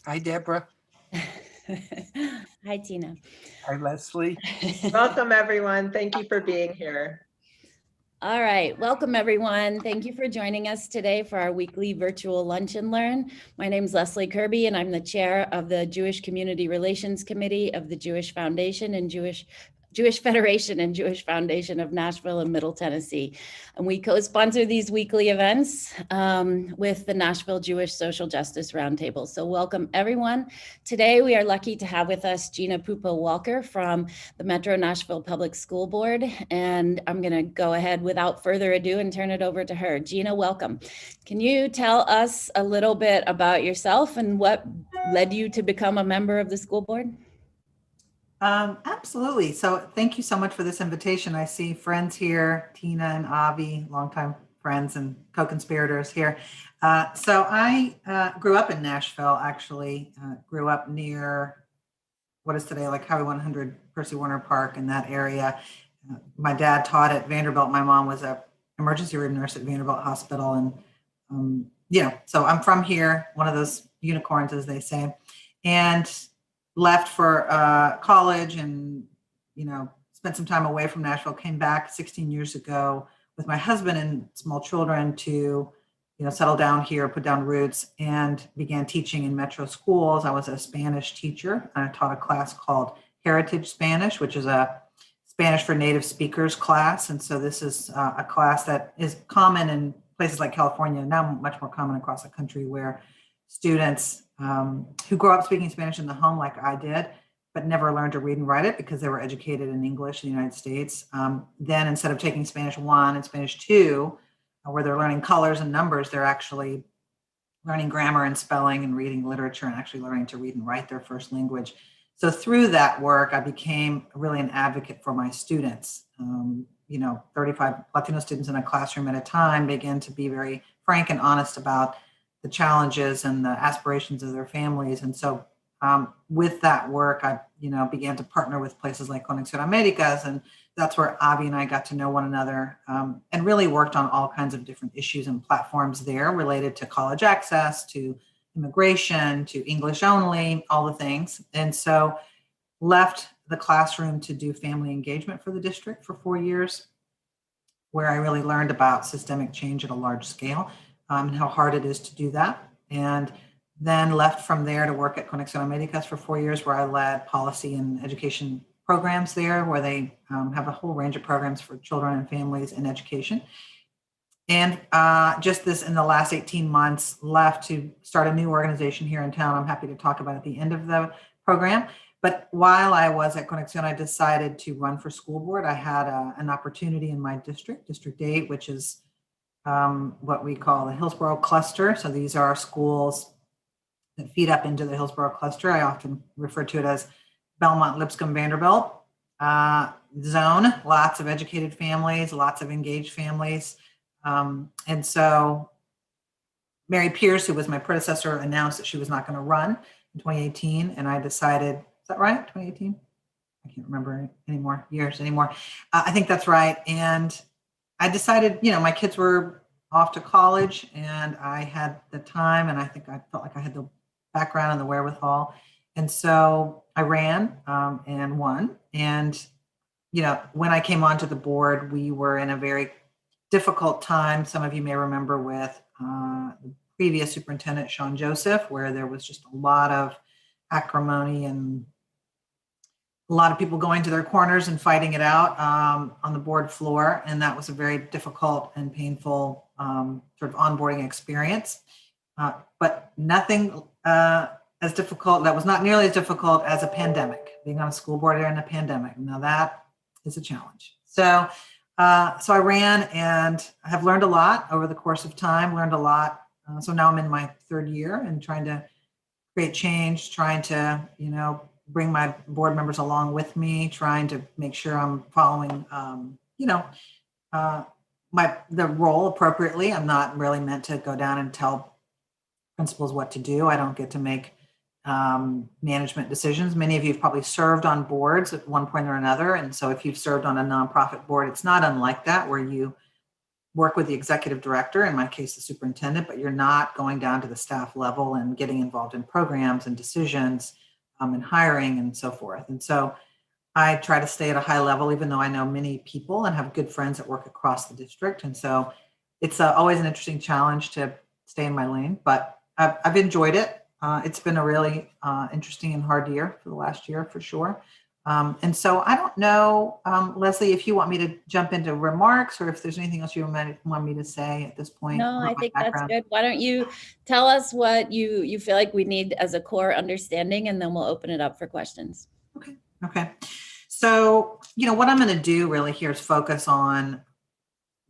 Hi, Deborah. Hi, Tina. Hi, Leslie. Welcome, everyone. Thank you for being here. All right, welcome everyone. Thank you for joining us today for our weekly virtual Lunch and Learn. My name is Leslie Kirby and I'm the chair of the Jewish Community Relations Committee of the Jewish Foundation and Jewish Federation and Jewish Foundation of Nashville and Middle Tennessee. And we co-sponsor these weekly events with the Nashville Jewish Social Justice Roundtable. So welcome everyone. Today we are lucky to have with us Gini Pupo Walker from the Metro Nashville Public School Board. And I'm gonna go ahead without further ado and turn it over to her. Gina, welcome. Can you tell us a little bit about yourself and what led you to become a member of the school board? Absolutely. So thank you so much for this invitation. I see friends here, Tina and Avi, longtime friends and co-conspirators here. So I grew up in Nashville, actually, grew up near what is today like Highway 100, Percy Warner Park in that area. My dad taught at Vanderbilt. My mom was a emergency room nurse at Vanderbilt Hospital. And, so I'm from here, one of those unicorns, as they say. And left for college and, spent some time away from Nashville, came back 16 years ago with my husband and small children to, settle down here, put down roots, and began teaching in Metro schools. I was a Spanish teacher. I taught a class called Heritage Spanish, which is a Spanish for native speakers class. And so this is a class that is common in places like California, now much more common across the country, where students who grow up speaking Spanish in the home like I did, but never learned to read and write it because they were educated in English in the United States. Then instead of taking Spanish 1 and Spanish 2, where they're learning colors and numbers, they're actually learning grammar and spelling and reading literature and actually learning to read and write their first language. So through that work, I became really an advocate for my students. 35 Latino students in a classroom at a time, began to be very frank and honest about the challenges and the aspirations of their families. And so with that work, I, began to partner with places like Conexión Americas, and that's where Avi and I got to know one another and really worked on all kinds of different issues and platforms there related to college access, to immigration, to English only, all the things. And so left the classroom to do family engagement for the district for 4 years, where I really learned about systemic change at a large scale and how hard it is to do that. And then left from there to work at Conexión Americas for 4 years, where I led policy and education programs there, where they have a whole range of programs for children and families in education. And just this in the last 18 months left to start a new organization here in town. I'm happy to talk about at the end of the program. But while I was at Conexión, I decided to run for school board. I had an opportunity in my district, District 8, which is what we call the Hillsborough cluster. So these are schools that feed up into the Hillsborough cluster. I often refer to it as Belmont, Lipscomb, Vanderbilt zone. Lots of educated families, lots of engaged families. And so Mary Pierce, who was my predecessor, announced that she was not going to run in 2018. And I decided, is that right? 2018? I can't remember years anymore. I think that's right. And I decided, my kids were off to college and I had the time, and I think I felt like I had the background and the wherewithal. And so I ran and won. And, when I came onto the board, we were in a very difficult time. Some of you may remember with the previous superintendent, Sean Joseph, where there was just a lot of acrimony and a lot of people going to their corners and fighting it out on the board floor. And that was a very difficult and painful sort of onboarding experience. But nothing as difficult, that was not nearly as difficult as a pandemic, being on a school board during a pandemic. Now that is a challenge. So I ran and I have learned a lot over the course of time, learned a lot. So now I'm in my 3rd year and trying to create change, trying to, bring my board members along with me, trying to make sure I'm following, the role appropriately. I'm not really meant to go down and tell principals what to do. I don't get to make management decisions. Many of you have probably served on boards at one point or another. And so if you've served on a nonprofit board, it's not unlike that, where you work with the executive director, in my case, the superintendent, but you're not going down to the staff level and getting involved in programs and decisions and hiring and so forth. And so I try to stay at a high level, even though I know many people and have good friends that work across the district. And so it's always an interesting challenge to stay in my lane, but I've enjoyed it. It's been a really interesting and hard year for the last year, for sure. And so I don't know, Leslie, if you want me to jump into remarks or if there's anything else you might want me to say at this point. No, I think that's good. Why don't you tell us what you feel like we need as a core understanding, and then we'll open it up for questions. Okay. So, what I'm going to do really here is focus on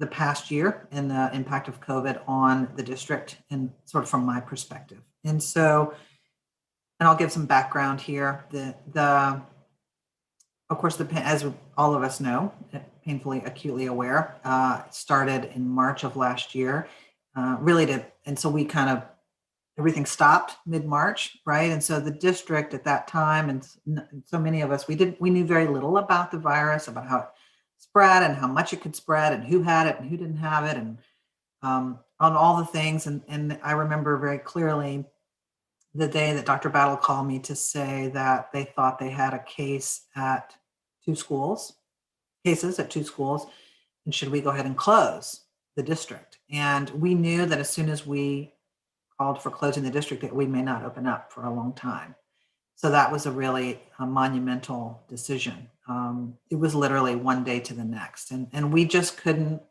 the past year and the impact of COVID on the district and sort of from my perspective. And so, and I'll give some background here. Of course, as all of us know, painfully acutely aware, started in March of last year, and so we kind of, everything stopped mid-March, right? And so the district at that time, and so many of us, we knew very little about the virus, about how it spread and how much it could spread and who had it and who didn't have it, and on all the things. And I remember very clearly the day that Dr. Battle called me to say that they thought they had a case at cases at two schools, and should we go ahead and close the district? And we knew that as soon as we called for closing the district, that we may not open up for a long time. So that was a really monumental decision. It was literally one day to the next. And we just couldn't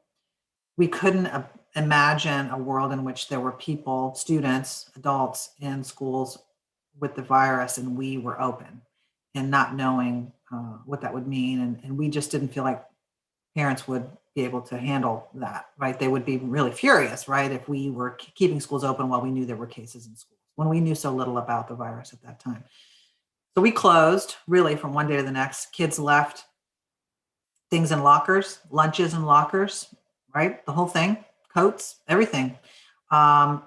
imagine a world in which there were people, students, adults in schools with the virus, and we were open and not knowing what that would mean. And we just didn't feel like parents would be able to handle that, right? They would be really furious, right? If we were keeping schools open while we knew there were cases in schools, when we knew so little about the virus at that time. So we closed really from one day to the next. Kids left things in lockers, lunches in lockers, right? The whole thing, coats, everything. And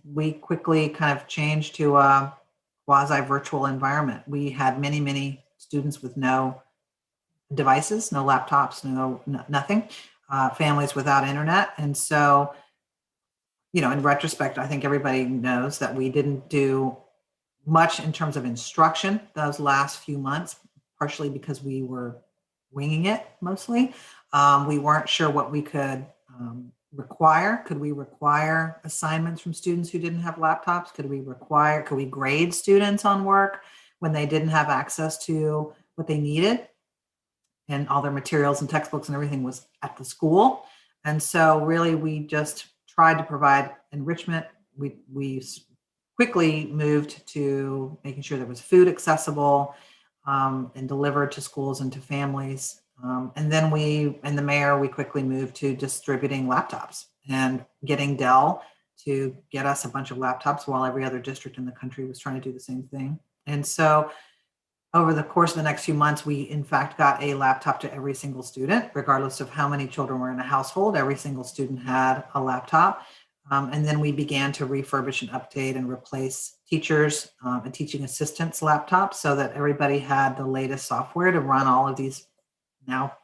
we quickly kind of changed to a quasi-virtual environment. We had many, many students with no devices, no laptops, nothing, families without internet. And so, in retrospect, I think everybody knows that we didn't do much in terms of instruction those last few months, partially because we were winging it mostly. We weren't sure what we could require. Could we require assignments from students who didn't have laptops? Could we grade students on work when they didn't have access to what they needed? And all their materials and textbooks and everything was at the school. And so really we just tried to provide enrichment. We quickly moved to making sure there was food accessible and delivered to schools and to families. And then the mayor, we quickly moved to distributing laptops and getting Dell to get us a bunch of laptops while every other district in the country was trying to do the same thing. And so over the course of the next few months, we in fact got a laptop to every single student, regardless of how many children were in a household. Every single student had a laptop. And then we began to refurbish and update and replace teachers and teaching assistants' laptops so that everybody had the latest software to run all of these now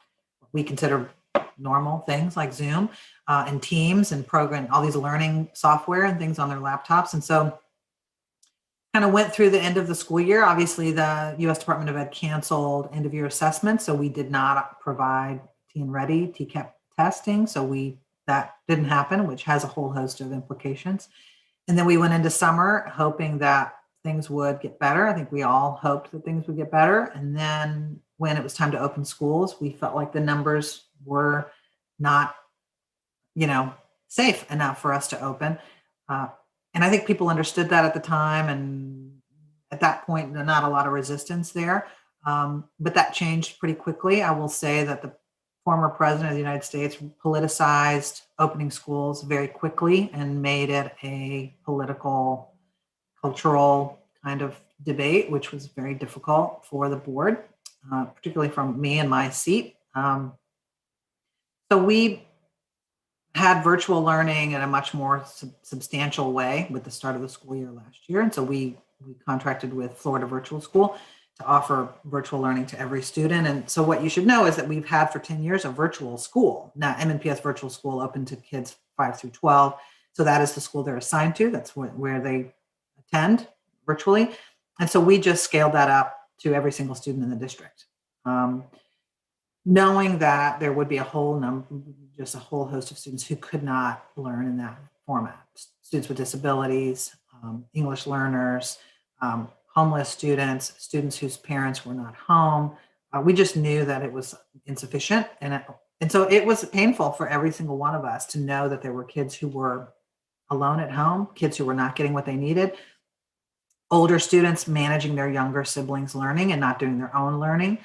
we consider normal things like Zoom and Teams and program, all these learning software and things on their laptops. And so kind of went through the end of the school year. Obviously, the U.S. Department of Ed canceled end of year assessment, so we did not provide T-Ready TCAP testing. So that didn't happen, which has a whole host of implications. And then we went into summer hoping that things would get better. I think we all hoped that things would get better. And then when it was time to open schools, we felt like the numbers were not, safe enough for us to open. And I think people understood that at the time. And at that point, not a lot of resistance there. But that changed pretty quickly. I will say that the former president of the United States politicized opening schools very quickly and made it a political, cultural kind of debate, which was very difficult for the board, particularly from me and my seat. So we had virtual learning in a much more substantial way with the start of the school year last year. And so we contracted with Florida Virtual School to offer virtual learning to every student. And so what you should know is that we've had for 10 years a virtual school. Now, MNPS virtual school open to kids 5 through 12. So that is the school they're assigned to. That's where they attend virtually. And so we just scaled that up to every single student in the district. Knowing that there would be a whole host of students who could not learn in that format. Students with disabilities, English learners, homeless students, students whose parents were not home. We just knew that it was insufficient. And so it was painful for every single one of us to know that there were kids who were alone at home, kids who were not getting what they needed, older students managing their younger siblings' learning and not doing their own learning.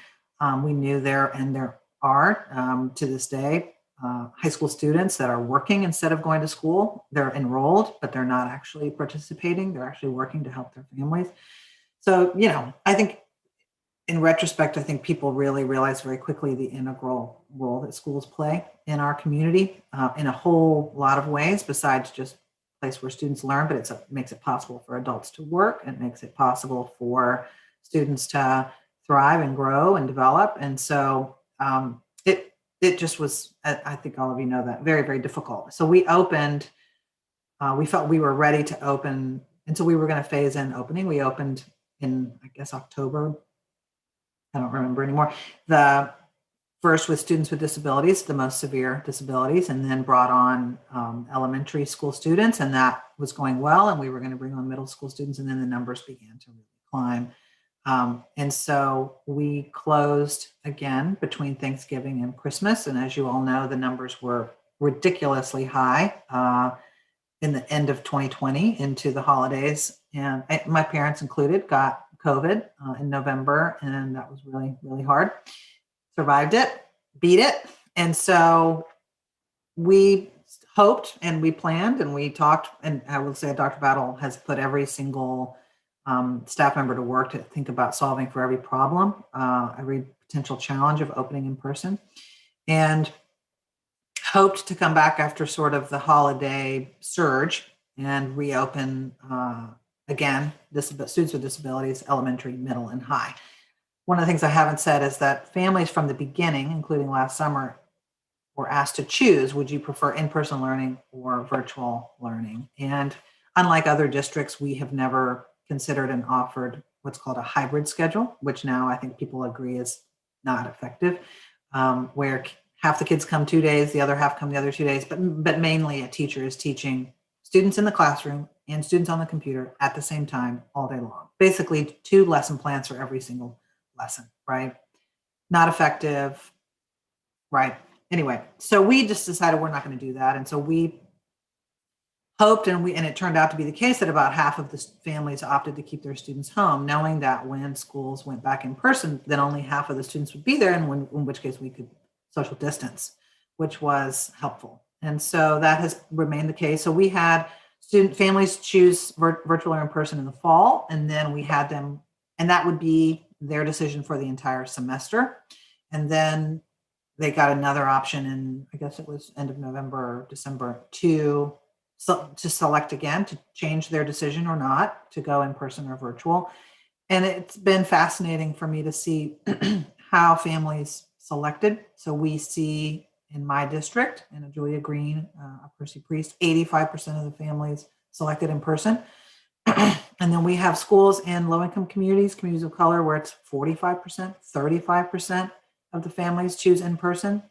We knew there are to this day high school students that are working instead of going to school. They're enrolled, but they're not actually participating. They're actually working to help their families. So, I think in retrospect, I think people really realize very quickly the integral role that schools play in our community in a whole lot of ways, besides just a place where students learn, but it makes it possible for adults to work. It makes it possible for students to thrive and grow and develop. And so it just was, I think all of you know that, very, very difficult. So we opened, we felt we were ready to open, and so we were going to phase in opening. We opened in, I guess, October. I don't remember anymore. The first with students with disabilities, the most severe disabilities, and then brought on elementary school students, and that was going well. And we were going to bring on middle school students, and then the numbers began to really climb. And so we closed again between Thanksgiving and Christmas. And as you all know, the numbers were ridiculously high in the end of 2020 into the holidays. And my parents included got COVID in November, and that was really, really hard. Survived it, beat it. And so we hoped and we planned and we talked, and I will say Dr. Battle has put every single staff member to work to think about solving for every problem, every potential challenge of opening in person, and hoped to come back after sort of the holiday surge and reopen again, students with disabilities, elementary, middle, and high. One of the things I haven't said is that families from the beginning, including last summer, were asked to choose, would you prefer in-person learning or virtual learning? And unlike other districts, we have never considered and offered what's called a hybrid schedule, which now I think people agree is not effective, where half the kids come 2 days, the other half come the other 2 days, but mainly a teacher is teaching students in the classroom and students on the computer at the same time all day long. Basically 2 lesson plans for every single lesson, right? Not effective, right? Anyway, so we just decided we're not going to do that. And so we hoped, and it turned out to be the case, that about half of the families opted to keep their students home, knowing that when schools went back in person, then only half of the students would be there, and in which case we could social distance, which was helpful. And so that has remained the case. So we had families choose virtual or in person in the fall, and then we had them, and that would be their decision for the entire semester. And then they got another option in, I guess it was end of November or December, to select again, to change their decision or not, to go in person or virtual. And it's been fascinating for me to see how families selected. So we see in my district, in Julia Green, a Percy Priest, 85% of the families selected in person. And then we have schools in low-income communities of color, where it's 45%, 35% of the families choose in person.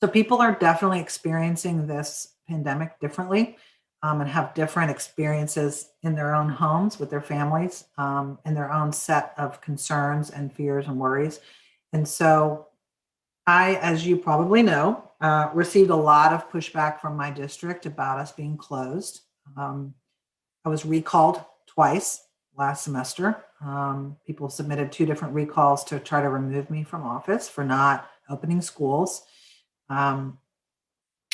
So people are definitely experiencing this pandemic differently, and have different experiences in their own homes with their families, and their own set of concerns and fears and worries. And so I, as you probably know, received a lot of pushback from my district about us being closed. I was recalled twice last semester. People submitted 2 different recalls to try to remove me from office for not opening schools.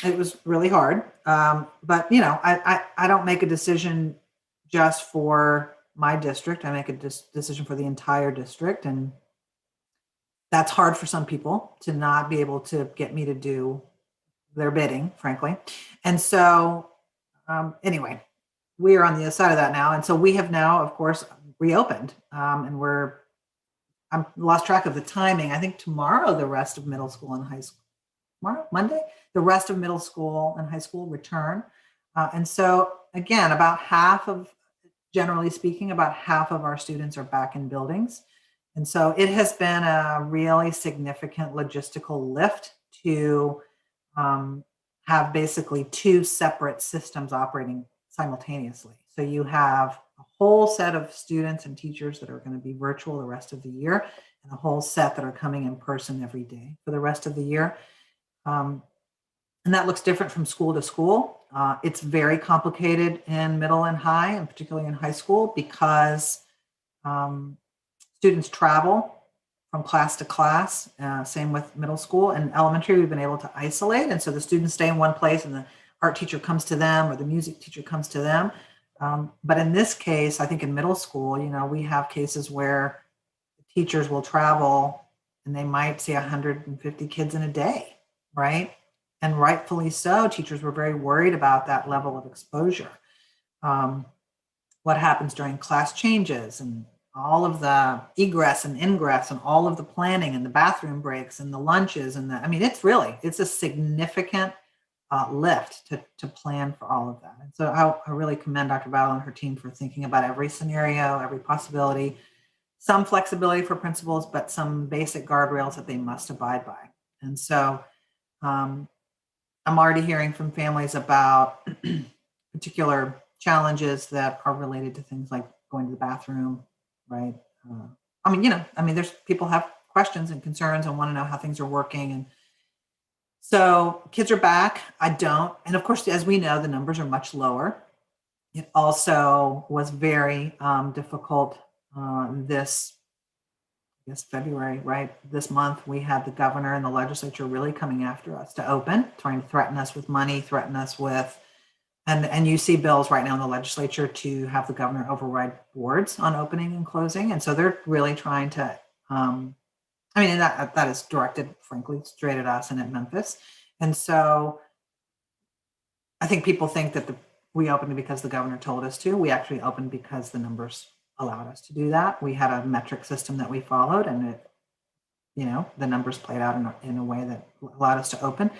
It was really hard. But, I don't make a decision just for my district. I make a decision for the entire district. And that's hard for some people to not be able to get me to do their bidding, frankly. And so anyway, we are on the other side of that now. And so we have now, of course, reopened, and we're I'm lost track of the timing. I think tomorrow, the rest of middle school and high school, tomorrow, Monday, the rest of middle school and high school return. And so again, generally speaking, about half of our students are back in buildings. And so it has been a really significant logistical lift to have basically two separate systems operating simultaneously. So you have a whole set of students and teachers that are going to be virtual the rest of the year, and a whole set that are coming in person every day for the rest of the year. And that looks different from school to school. It's very complicated in middle and high, and particularly in high school, because students travel from class to class. Same with middle school. And elementary, we've been able to isolate. And so the students stay in one place and the art teacher comes to them or the music teacher comes to them. But in this case, I think in middle school, we have cases where teachers will travel and they might see 150 kids in a day, right? And rightfully so, teachers were very worried about that level of exposure. What happens during class changes and all of the egress and ingress and all of the planning and the bathroom breaks and the lunches it's a significant lift to plan for all of that. And so I really commend Dr. Battle and her team for thinking about every scenario, every possibility, some flexibility for principals, but some basic guardrails that they must abide by. And so I'm already hearing from families about particular challenges that are related to things like going to the bathroom, right? There's people have questions and concerns and want to know how things are working. And so kids are back. I don't. And of course, as we know, the numbers are much lower. It also was very difficult this February, right? This month, we had the governor and the legislature really coming after us to open, trying to threaten us with money, threaten us with, and you see bills right now in the legislature to have the governor override boards on opening and closing. And so they're really trying to, and that is directed, frankly, straight at us and at Memphis. And so I think people think that we opened because the governor told us to. We actually opened because the numbers allowed us to do that. We had a metric system that we followed, and the numbers played out in a way that allowed us to open.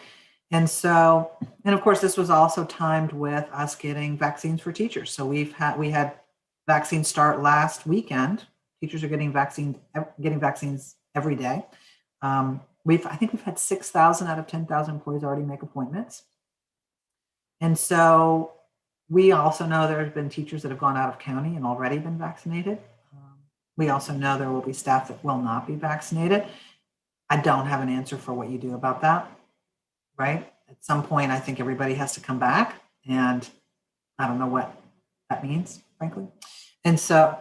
And so, and of course, this was also timed with us getting vaccines for teachers. So we had vaccines start last weekend. Teachers are getting vaccines every day. I think we've had 6,000 out of 10,000 employees already make appointments. And so we also know there have been teachers that have gone out of county and already been vaccinated. We also know there will be staff that will not be vaccinated. I don't have an answer for what you do about that, right? At some point, I think everybody has to come back, and I don't know what that means, frankly. And so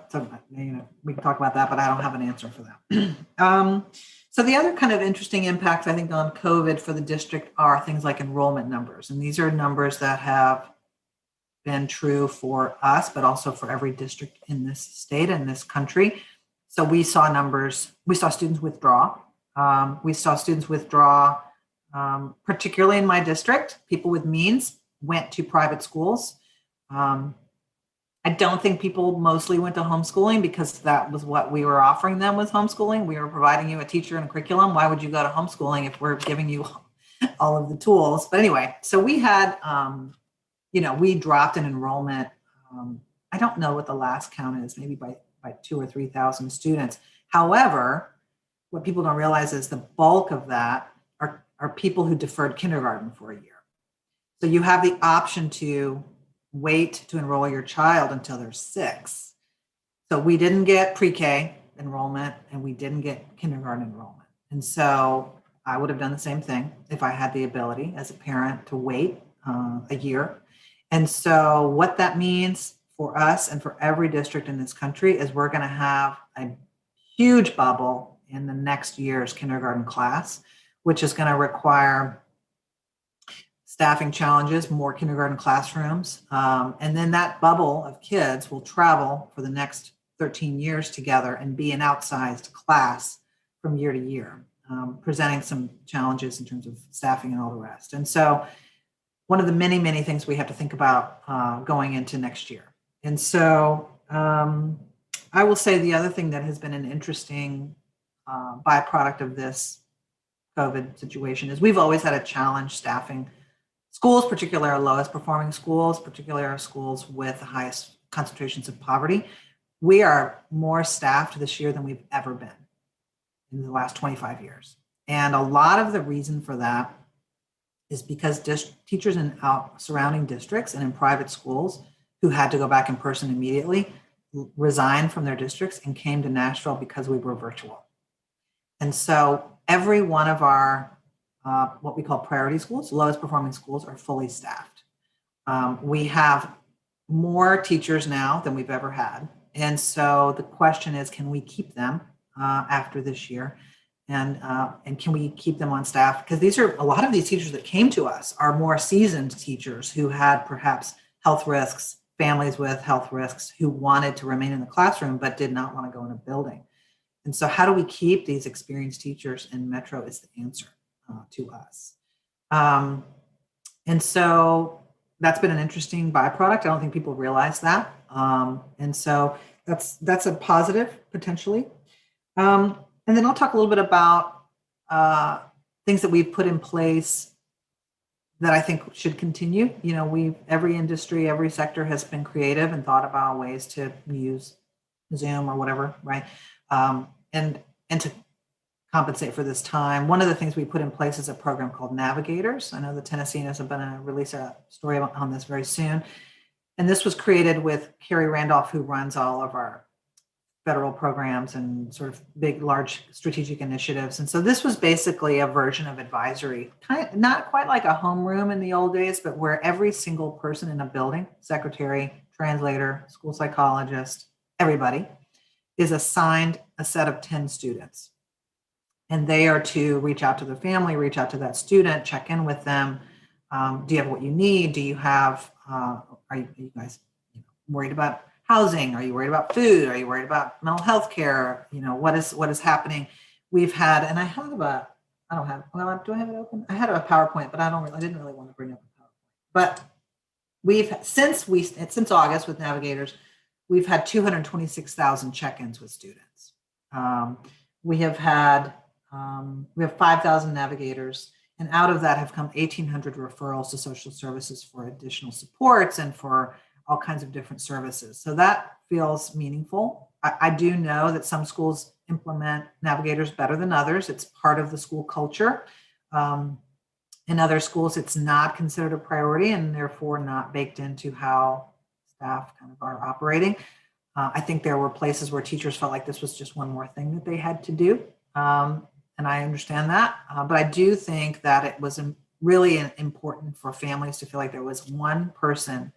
we can talk about that, but I don't have an answer for that. So the other kind of interesting impacts, I think, on COVID for the district are things like enrollment numbers. And these are numbers that have been true for us, but also for every district in this state and this country. So we saw students withdraw. Particularly in my district. People with means went to private schools. I don't think people mostly went to homeschooling because that was what we were offering them was homeschooling. We were providing you a teacher and a curriculum. Why would you go to homeschooling if we're giving you all of the tools? But anyway, so we had, we dropped an enrollment. I don't know what the last count is, maybe by 2,000 or 3,000 students. However, what people don't realize is the bulk of that are people who deferred kindergarten for a year. So you have the option to wait to enroll your child until they're 6. So we didn't get pre-K enrollment and we didn't get kindergarten enrollment. And so I would have done the same thing if I had the ability as a parent to wait a year. And so what that means for us and for every district in this country is we're going to have a huge bubble in the next year's kindergarten class, which is going to require staffing challenges, more kindergarten classrooms. And then that bubble of kids will travel for the next 13 years together and be an outsized class from year to year, presenting some challenges in terms of staffing and all the rest. And so one of the many, many things we have to think about going into next year. And so I will say the other thing that has been an interesting byproduct of this COVID situation is we've always had a challenge staffing schools, particularly our lowest performing schools, particularly our schools with the highest concentrations of poverty. We are more staffed this year than we've ever been in the last 25 years. And a lot of the reason for that is because teachers in surrounding districts and in private schools who had to go back in person immediately resigned from their districts and came to Nashville because we were virtual. And so every one of our what we call priority schools, lowest performing schools, are fully staffed. We have more teachers now than we've ever had. And so the question is, can we keep them after this year? And can we keep them on staff? Because a lot of these teachers that came to us are more seasoned teachers who had perhaps health risks, families with health risks, who wanted to remain in the classroom but did not want to go in a building. And so how do we keep these experienced teachers in Metro is the answer to us. And so that's been an interesting byproduct. I don't think people realize that. And so that's a positive potentially. And then I'll talk a little bit about things that we've put in place that I think should continue. You know, every industry, every sector has been creative and thought about ways to use Zoom or whatever, right? And to compensate for this time. One of the things we put in place is a program called Navigators. I know the Tennesseans are going to release a story on this very soon. And this was created with Carrie Randolph, who runs all of our federal programs and sort of big, large strategic initiatives. And so this was basically a version of advisory, not quite like a homeroom in the old days, but where every single person in a building, secretary, translator, school psychologist, everybody, is assigned a set of 10 students. And they are to reach out to the family, reach out to that student, check in with them. Do you have what you need? Do you have, are you guys worried about housing? Are you worried about food? Are you worried about mental health care? You know, what is happening? We've had, and I have do I have it open? I had a PowerPoint, but I didn't really want to bring up a PowerPoint. But since August with Navigators, we've had 226,000 check-ins with students. We have 5,000 navigators, and out of that have come 1,800 referrals to social services for additional supports and for all kinds of different services. So that feels meaningful. I do know that some schools implement navigators better than others. It's part of the school culture. In other schools, it's not considered a priority and therefore not baked into how staff kind of are operating. I think there were places where teachers felt like this was just one more thing that they had to do. And I understand that. But I do think that it was really important for families to feel like there was one person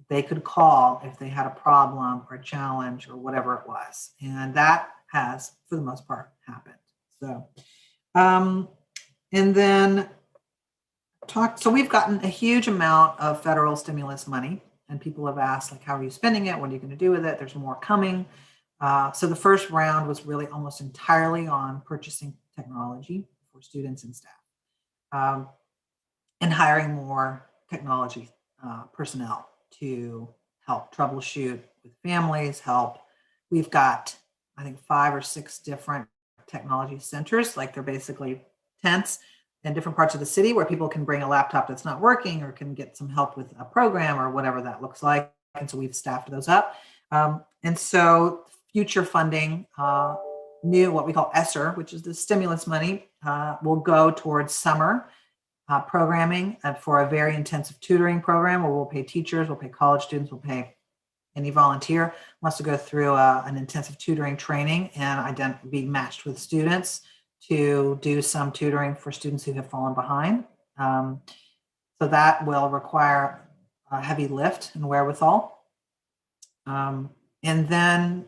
they could call if they had a problem or a challenge or whatever it was. And that has, for the most part, happened. So, and then so we've gotten a huge amount of federal stimulus money, and people have asked, like, how are you spending it? What are you going to do with it? There's more coming. So the first round was really almost entirely on purchasing technology for students and staff, and hiring more technology personnel to help troubleshoot with families, We've got, I think, 5 or 6 different technology centers, like they're basically tents in different parts of the city where people can bring a laptop that's not working or can get some help with a program or whatever that looks like. And so we've staffed those up. And so future funding, new, what we call ESSER, which is the stimulus money, will go towards summer programming for a very intensive tutoring program where we'll pay teachers, we'll pay college students, we'll pay any volunteer who wants to go through an intensive tutoring training and be matched with students to do some tutoring for students who have fallen behind. So that will require a heavy lift and wherewithal. And then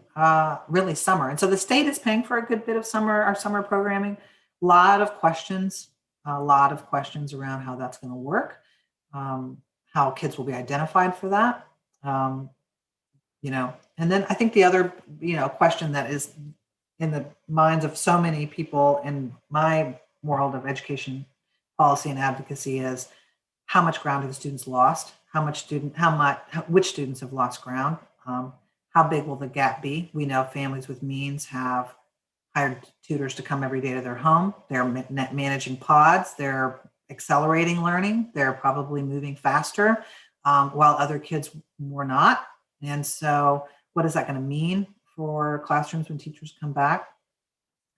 really summer. And so the state is paying for a good bit of our summer programming. A lot of questions around how that's going to work, how kids will be identified for that. And then I think the other, question that is in the minds of so many people in my world of education policy and advocacy is how much ground have the students lost? Which students have lost ground? How big will the gap be? We know families with means have hired tutors to come every day to their home. They're managing pods. They're accelerating learning. They're probably moving faster, while other kids were not. And so what is that going to mean for classrooms when teachers come back?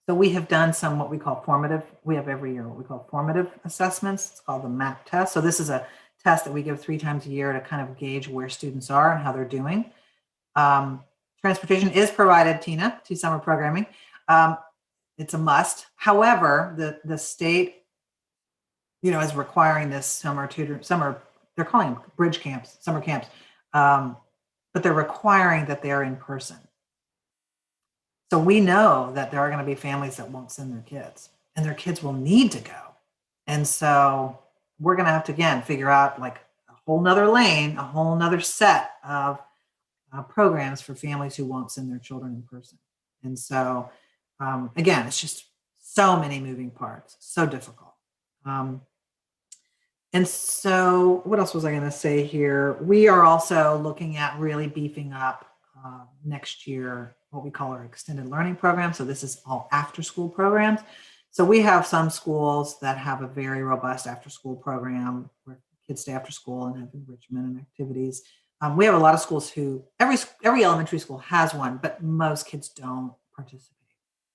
So we have done some what we call formative, we have every year what we call formative assessments. It's called the MAP test. So this is a test that we give 3 times a year to kind of gauge where students are and how they're doing. Transportation is provided, Tina, to summer programming. It's a must. However, the state, is requiring this summer, they're calling them bridge camps, summer camps, but they're requiring that they are in person. So we know that there are going to be families that won't send their kids, and their kids will need to go. And so we're going to have to, again, figure out like a whole nother lane, a whole nother set of programs for families who won't send their children in person. And so, again, it's just so many moving parts, so difficult. And so what else was I going to say here? We are also looking at really beefing up next year what we call our extended learning program. So this is all after school programs. So we have some schools that have a very robust after school program where kids stay after school and have enrichment and activities. We have a lot of schools who, every elementary school has one, but most kids don't participate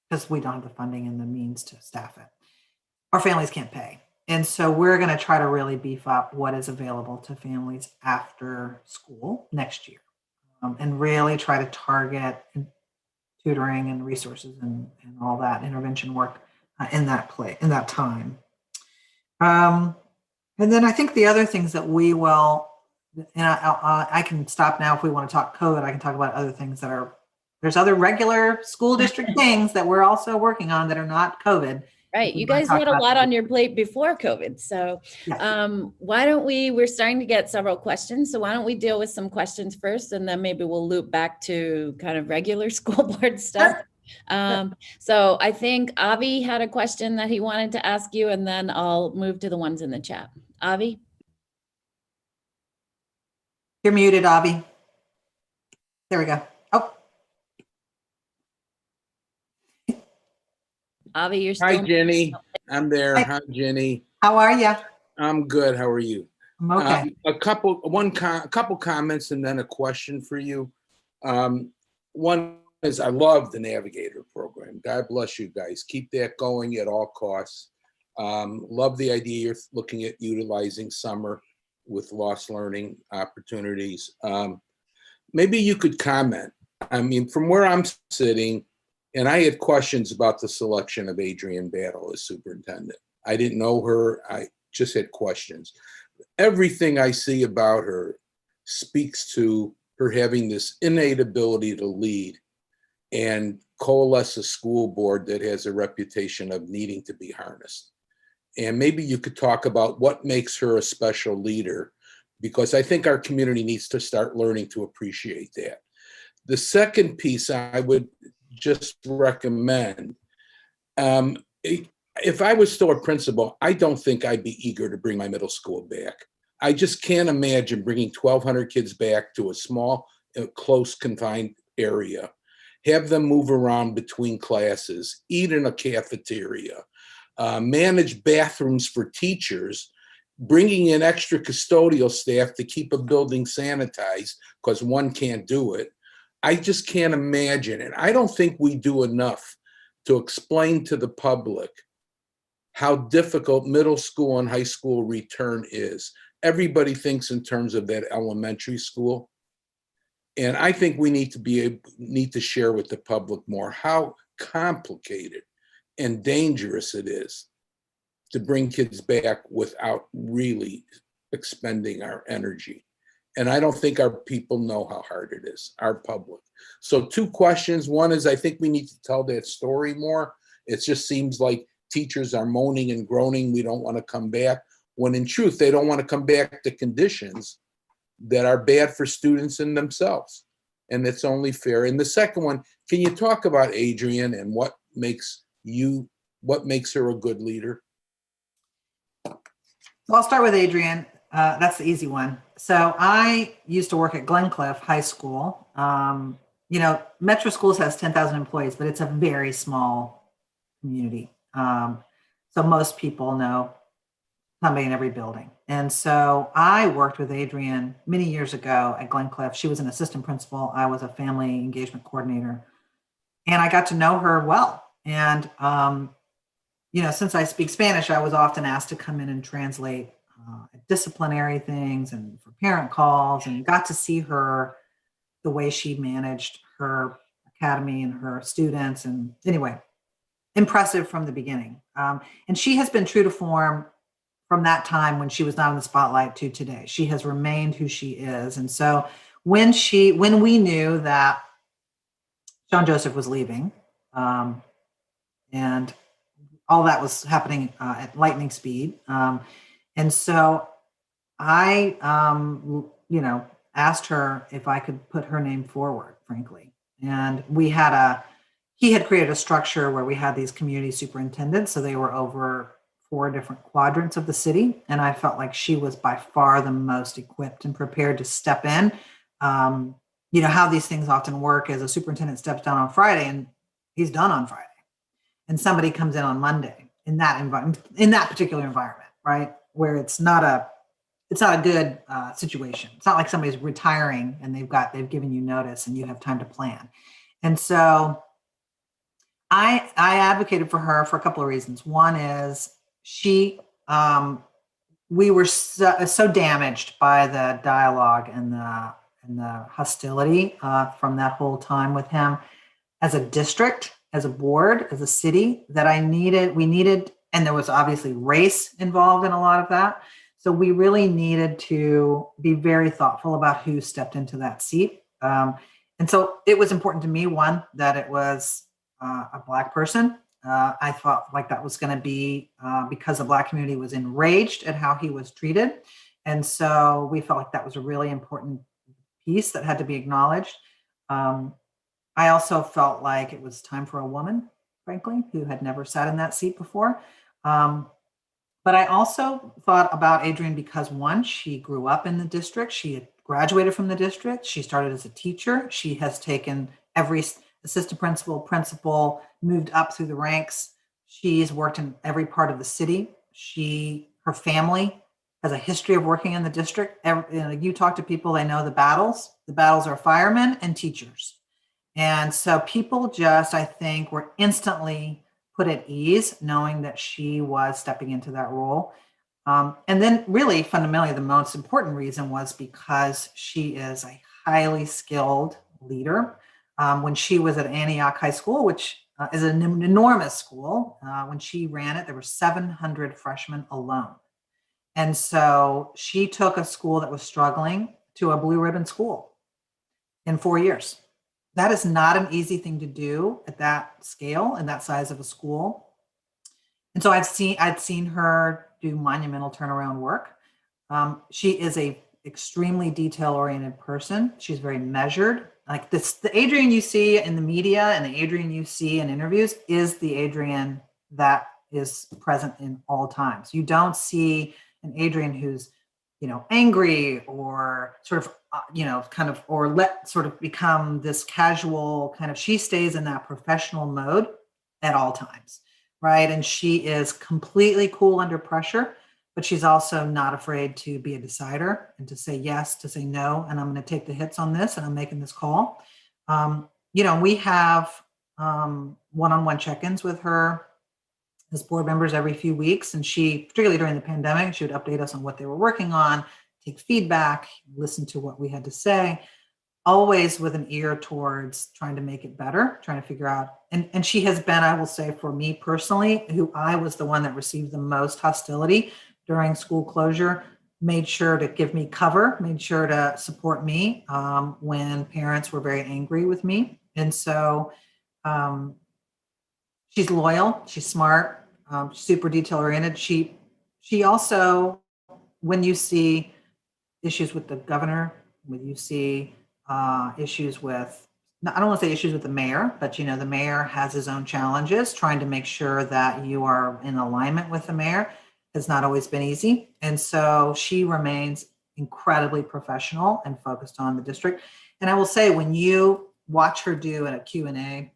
because we don't have the funding and the means to staff it. Our families can't pay. And so we're going to try to really beef up what is available to families after school next year, and really try to target tutoring and resources and all that intervention work in that time. And then I think the other things that we will, and I can stop now if we want to talk code. I can talk about other things there's other regular school district things that we're also working on that are not COVID. Right. You guys had a lot on your plate before COVID. So yes. Why don't we're starting to get several questions. So why don't we deal with some questions first, and then maybe we'll loop back to kind of regular school board stuff. Sure. So I think Avi had a question that he wanted to ask you, and then I'll move to the ones in the chat. Avi? You're muted, Avi. There we go. Oh. Avi, you're still. Hi, Jenny. I'm there. Hi, Jenny. How are you? I'm good. How are you? I'm okay. A couple comments and then a question for you. One is I love the Navigator program. God bless you guys. Keep that going at all costs. Love the idea you're looking at utilizing summer with lost learning opportunities. Maybe you could comment. I mean, from where I'm sitting, and I had questions about the selection of Adrienne Battle as superintendent. I didn't know her. I just had questions. Everything I see about her speaks to her having this innate ability to lead and coalesce a school board that has a reputation of needing to be harnessed. And maybe you could talk about what makes her a special leader, because I think our community needs to start learning to appreciate that. The second piece I would just recommend, if I was still a principal, I don't think I'd be eager to bring my middle school back. I just can't imagine bringing 1,200 kids back to a small, close, confined area, have them move around between classes, eat in a cafeteria, manage bathrooms for teachers, bringing in extra custodial staff to keep a building sanitized because one can't do it. I just can't imagine it. I don't think we do enough to explain to the public how difficult middle school and high school return is. Everybody thinks in terms of that elementary school. And I think we need to share with the public more how complicated and dangerous it is to bring kids back without really expending our energy. And I don't think our people know how hard it is, our public. So 2 questions. One is, I think we need to tell that story more. It just seems like teachers are moaning and groaning, we don't want to come back, when in truth, they don't want to come back to conditions that are bad for students and themselves. And it's only fair. And the second one, can you talk about Adrienne and what makes her a good leader? So I'll start with Adrienne. That's the easy one. So I used to work at Glencliff High School Metro Schools has 10,000 employees, but it's a very small community. So most people know somebody in every building. And so I worked with Adrienne many years ago at Glencliff. She was an assistant principal. I was a family engagement coordinator. And I got to know her well. And, since I speak Spanish, I was often asked to come in and translate disciplinary things and for parent calls, and got to see her, the way she managed her academy and her students. And anyway, impressive from the beginning. And she has been true to form from that time when she was not in the spotlight to today. She has remained who she is. And so when we knew that John Joseph was leaving, and all that was happening at lightning speed. And so I, asked her if I could put her name forward, frankly. And he had created a structure where we had these community superintendents. So they were over 4 different quadrants of the city. And I felt like she was by far the most equipped and prepared to step in. How these things often work is a superintendent steps down on Friday and he's done on Friday. And somebody comes in on Monday in that particular environment, right? Where it's not a good situation. It's not like somebody's retiring and they've given you notice and you have time to plan. And so I advocated for her for a couple of reasons. One is we were so damaged by the dialogue and the hostility from that whole time with him as a district, as a board, as a city, that we needed, and there was obviously race involved in a lot of that. So we really needed to be very thoughtful about who stepped into that seat. And so it was important to me, one, that it was a Black person. I felt like that was going to be because the Black community was enraged at how he was treated. And so we felt like that was a really important piece that had to be acknowledged. I also felt like it was time for a woman, frankly, who had never sat in that seat before. But I also thought about Adrienne because, one, she grew up in the district. She had graduated from the district. She started as a teacher. She has taken every assistant principal, moved up through the ranks. She's worked in every part of the city. Her family has a history of working in the district. You talk to people, they know the battles. The battles are firemen and teachers. And so people just, I think, were instantly put at ease knowing that she was stepping into that role. And then really fundamentally, the most important reason was because she is a highly skilled leader. When she was at Antioch High School, which is an enormous school, when she ran it, there were 700 freshmen alone. And so she took a school that was struggling to a blue ribbon school in 4 years. That is not an easy thing to do at that scale and that size of a school. And so I'd seen her do monumental turnaround work. She is a extremely detail-oriented person. She's very measured. Like this, the Adrienne you see in the media and the Adrienne you see in interviews is the Adrienne that is present in all times. You don't see an Adrienne who's, angry or sort of, or let sort of become this casual kind of, she stays in that professional mode at all times, right? And she is completely cool under pressure, but she's also not afraid to be a decider and to say yes, to say no, and I'm going to take the hits on this and I'm making this call. We have one-on-one check-ins with her as board members every few weeks. And she, particularly during the pandemic, she would update us on what they were working on, take feedback, listen to what we had to say, always with an ear towards trying to make it better, trying to figure out. And she has been, I will say, for me personally, who I was the one that received the most hostility during school closure, made sure to give me cover, made sure to support me when parents were very angry with me. And so she's loyal, she's smart, super detail oriented. She also, when you see issues with the governor, when you see issues with, I don't want to say issues with the mayor, but the mayor has his own challenges. Trying to make sure that you are in alignment with the mayor has not always been easy. And so she remains incredibly professional and focused on the district. And I will say, when you watch her do a Q&A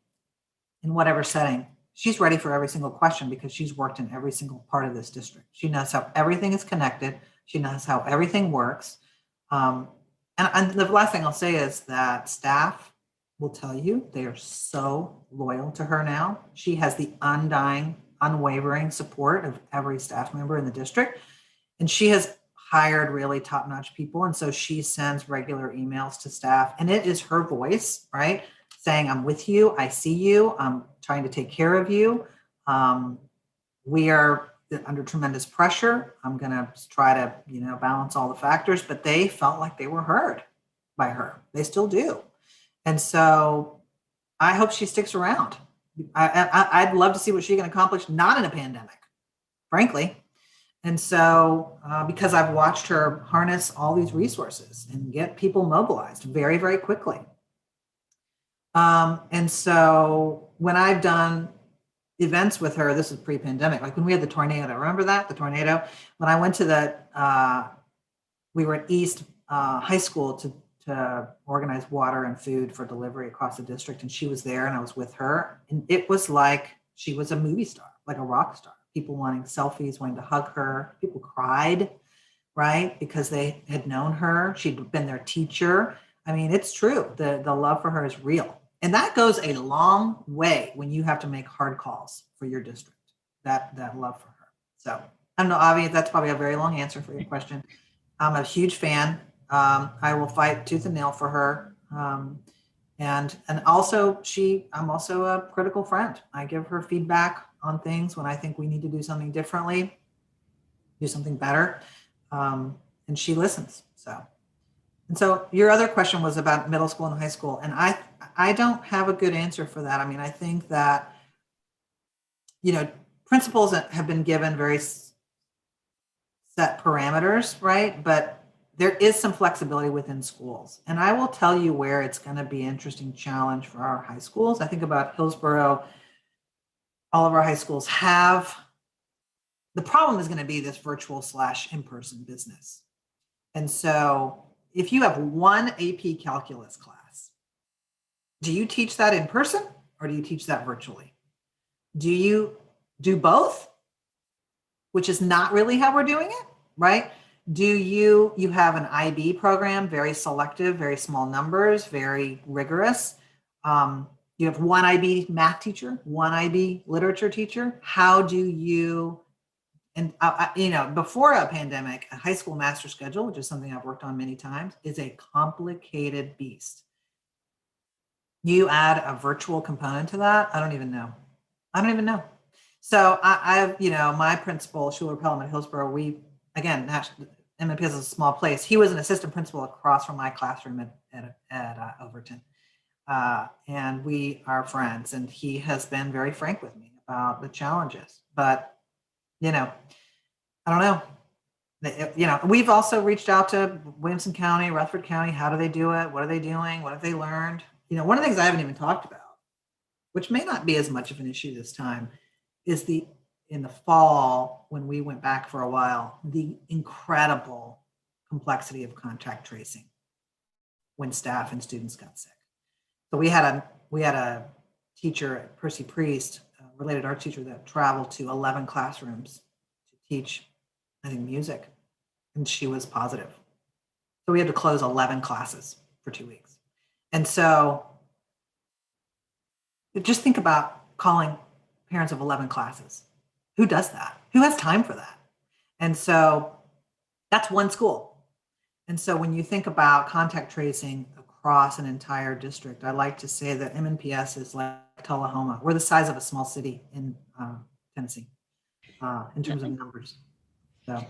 in whatever setting, she's ready for every single question because she's worked in every single part of this district. She knows how everything is connected. She knows how everything works. And the last thing I'll say is that staff will tell you they are so loyal to her now. She has the undying, unwavering support of every staff member in the district. And she has hired really top-notch people. And so she sends regular emails to staff, and it is her voice, right? Saying, I'm with you, I see you, I'm trying to take care of you. We are under tremendous pressure. I'm gonna try to, balance all the factors, but they felt like they were heard by her. They still do. And so I hope she sticks around. I'd love to see what she can accomplish, not in a pandemic, frankly. And so, because I've watched her harness all these resources and get people mobilized very, very quickly. And so when I've done events with her, this is pre-pandemic, like when we had the tornado, remember that, the tornado? When I went to we were at East High School to organize water and food for delivery across the district. And she was there and I was with her. And it was like she was a movie star, like a rock star. People wanting selfies, wanting to hug her. People cried, right? Because they had known her. She'd been their teacher. I mean, it's true. The love for her is real. And that goes a long way when you have to make hard calls for your district, that love for her. So I don't know, Avi, that's probably a very long answer for your question. I'm a huge fan. I will fight tooth and nail for her. And also I'm also a critical friend. I give her feedback on things when I think we need to do something differently, do something better. And she listens. So your other question was about middle school and high school. And I don't have a good answer for that. I mean, I think that, principals have been given very set parameters, right? But there is some flexibility within schools. And I will tell you where it's going to be an interesting challenge for our high schools. I think about Hillsborough, all of our high schools have, the problem is going to be this virtual / in-person business. And so if you have one AP calculus class, do you teach that in person or do you teach that virtually? Do you do both? Which is not really how we're doing it, right? Do you have an IB program, very selective, very small numbers, very rigorous. You have one IB math teacher, one IB literature teacher. How do you, and before a pandemic, a high school master schedule, which is something I've worked on many times, is a complicated beast. You add a virtual component to that, I don't even know. So my principal, Schuler Pelham at Hillsborough, MNPS is a small place. He was an assistant principal across from my classroom at Overton. And we are friends, and he has been very frank with me about the challenges. But, I don't know. We've also reached out to Williamson County, Rutherford County. How do they do it? What are they doing? What have they learned? One of the things I haven't even talked about, which may not be as much of an issue this time, is in the fall, when we went back for a while, the incredible complexity of contact tracing when staff and students got sick. So we had a teacher, Percy Priest, related art teacher, that traveled to 11 classrooms to teach, I think, music, and she was positive. So we had to close 11 classes for 2 weeks. And so just think about calling parents of 11 classes. Who does that? Who has time for that? And so that's one school. And so when you think about contact tracing across an entire district, I like to say that MNPS is like Tullahoma. We're the size of a small city in Tennessee in terms of numbers. So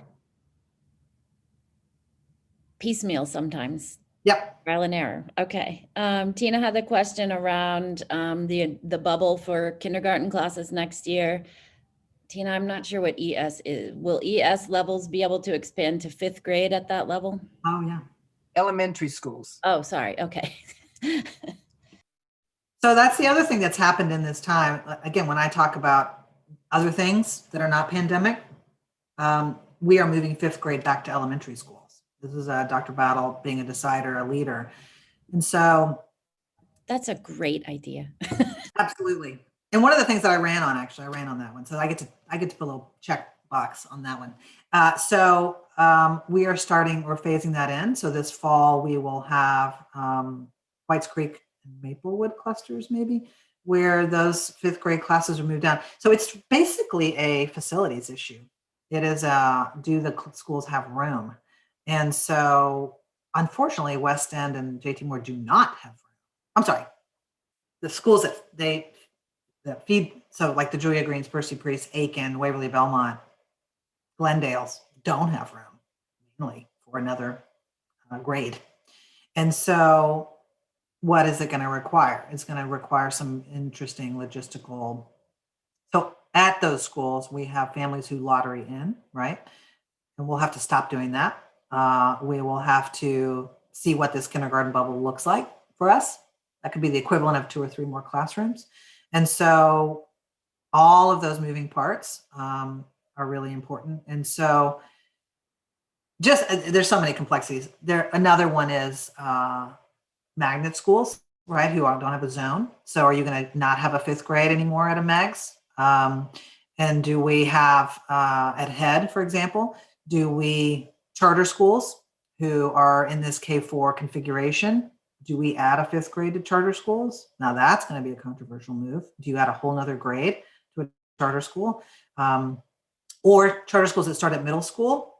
Piecemeal sometimes. Yep. Trial and error. Okay. Tina had a question around the bubble for kindergarten classes next year. Tina, I'm not sure what ES is. Will ES levels be able to expand to 5th grade at that level? Oh, yeah. Elementary schools. Oh, sorry. Okay. So that's the other thing that's happened in this time. Again, when I talk about other things that are not pandemic, we are moving 5th grade back to elementary schools. This is Dr. Battle being a decider, a leader. And so That's a great idea. Absolutely. And one of the things that I ran on that one. So I get to put a little check box on that one. We're phasing that in. So this fall we will have Whites Creek and Maplewood clusters maybe, where those 5th grade classes are moved down. So it's basically a facilities issue. It is do the schools have room? And so unfortunately, West End and JT Moore do not have room. I'm sorry. The schools that feed, so like the Julia Greens, Percy Priest, Aiken, Waverly, Belmont, Glendale's don't have room mainly for another grade. And so what is it going to require? It's going to require some interesting logistical. So at those schools, we have families who lottery in, right? And we'll have to stop doing that. We will have to see what this kindergarten bubble looks like for us. That could be the equivalent of 2 or 3 more classrooms. And so all of those moving parts are really important. And so there's so many complexities there. Another one is magnet schools, right? Who don't have a zone. So are you going to not have a 5th grade anymore at a MEGS? And do we have at HEAD, for example, charter schools who are in this K4 configuration? Do we add a 5th grade to charter schools? Now that's going to be a controversial move. Do you add a whole nother grade to a charter school? Or charter schools that start at middle school?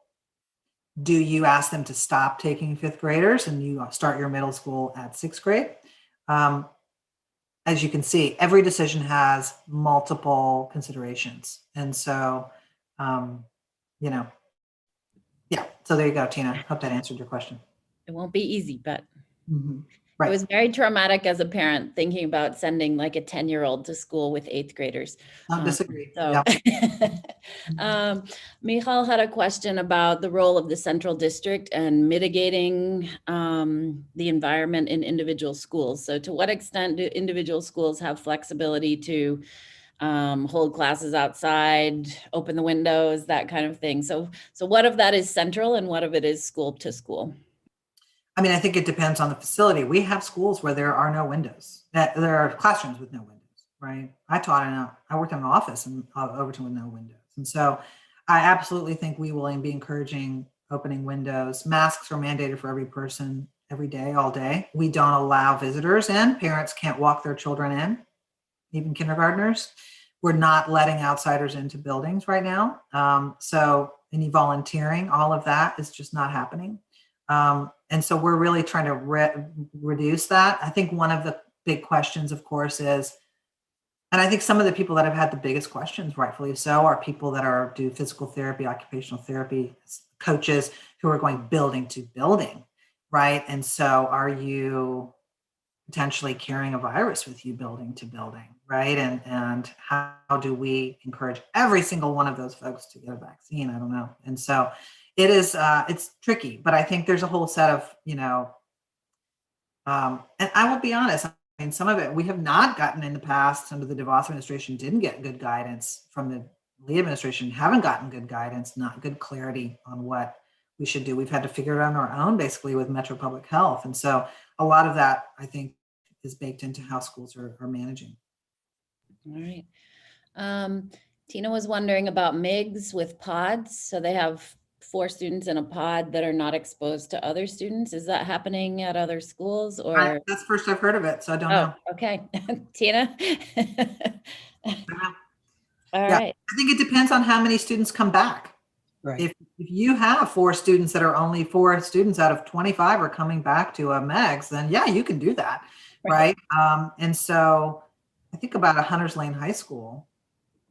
Do you ask them to stop taking 5th graders and you start your middle school at 6th grade? As you can see, every decision has multiple considerations. And so, yeah. So there you go, Tina. Hope that answered your question. It won't be easy, but Right. it was very traumatic as a parent thinking about sending like a 10-year-old to school with 8th graders. I disagree. So, Michal had a question about the role of the central district and mitigating the environment in individual schools. So to what extent do individual schools have flexibility to hold classes outside, open the windows, that kind of thing? So what of that is central and what of it is school to school? I mean, I think it depends on the facility. We have schools where there are no windows. There are classrooms with no windows, right? I worked in an office in Overton with no windows. And so I absolutely think we will be encouraging opening windows. Masks are mandated for every person every day, all day. We don't allow visitors in. Parents can't walk their children in, even kindergartners. We're not letting outsiders into buildings right now. So any volunteering, all of that is just not happening. And so we're really trying to reduce that. I think one of the big questions, of course, is, and I think some of the people that have had the biggest questions, rightfully so, are people that do physical therapy, occupational therapy, coaches who are going building to building, right? And so are you potentially carrying a virus with you building to building, right? And how do we encourage every single one of those folks to get a vaccine? I don't know. And so it is, it's tricky, but I think there's a whole set of, and I will be honest, I mean, some of it we have not gotten in the past. Under the DeVos administration didn't get good guidance from the Lee administration, haven't gotten good guidance, not good clarity on what we should do. We've had to figure it out on our own, basically with Metro Public Health. And so a lot of that, I think, is baked into how schools are managing. All right. Tina was wondering about MIGs with pods. So they have 4 students in a pod that are not exposed to other students. Is that happening at other schools or? That's first I've heard of it, so I don't know. Okay. Tina? All Yeah, right. I think it depends on how many students come back. Right. If you have 4 students that are only 4 students out of 25 are coming back to a MEGS, then yeah, you can do that, right? And so I think about a Hunters Lane High School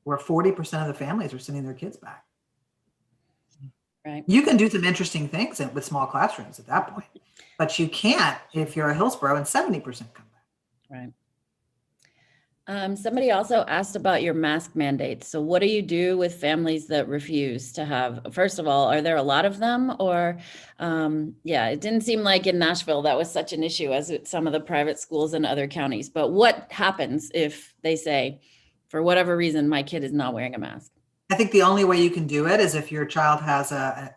where 40% of the families are sending their kids back. Right. You can do some interesting things with small classrooms at that point, but you can't if you're a Hillsborough and 70% come back. Right. Somebody also asked about your mask mandates. So what do you do with families that refuse to have, first of all, are there a lot of them or, it didn't seem like in Nashville that was such an issue as with some of the private schools in other counties, but what happens if they say, for whatever reason, my kid is not wearing a mask? I think the only way you can do it is if your child has a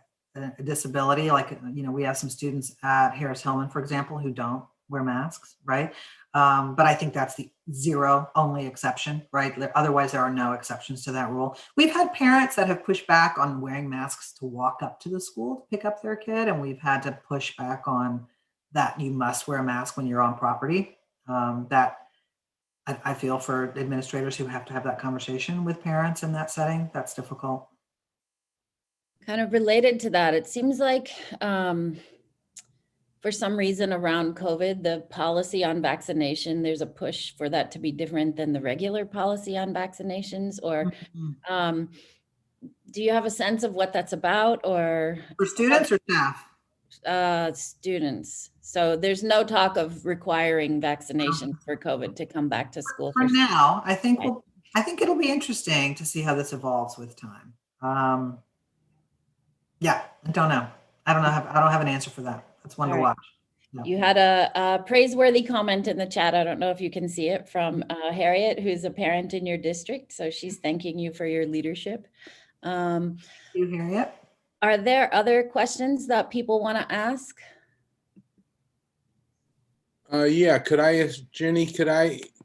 disability, like, we have some students at Harris Hillman, for example, who don't wear masks, right? But I think that's the zero only exception, right? Otherwise, there are no exceptions to that rule. We've had parents that have pushed back on wearing masks to walk up to the school to pick up their kid, and we've had to push back on that you must wear a mask when you're on property. That I feel for administrators who have to have that conversation with parents in that setting, that's difficult. Kind of related to that, it seems like for some reason around COVID, the policy on vaccination, there's a push for that to be different than the regular policy on vaccinations. Or do you have a sense of what that's about? Or For students or staff? students? So there's no talk of requiring vaccination for COVID to come back to school. For now, I think it'll be interesting to see how this evolves with time. Yeah, I don't know. I don't have an answer for that. That's one to watch. No. You had a praiseworthy comment in the chat. I don't know if you can see it from Harriet, who's a parent in your district. So she's thanking you for your leadership. You, Harriet? Are there other questions that people want to ask? Yeah, could I ask Ginny,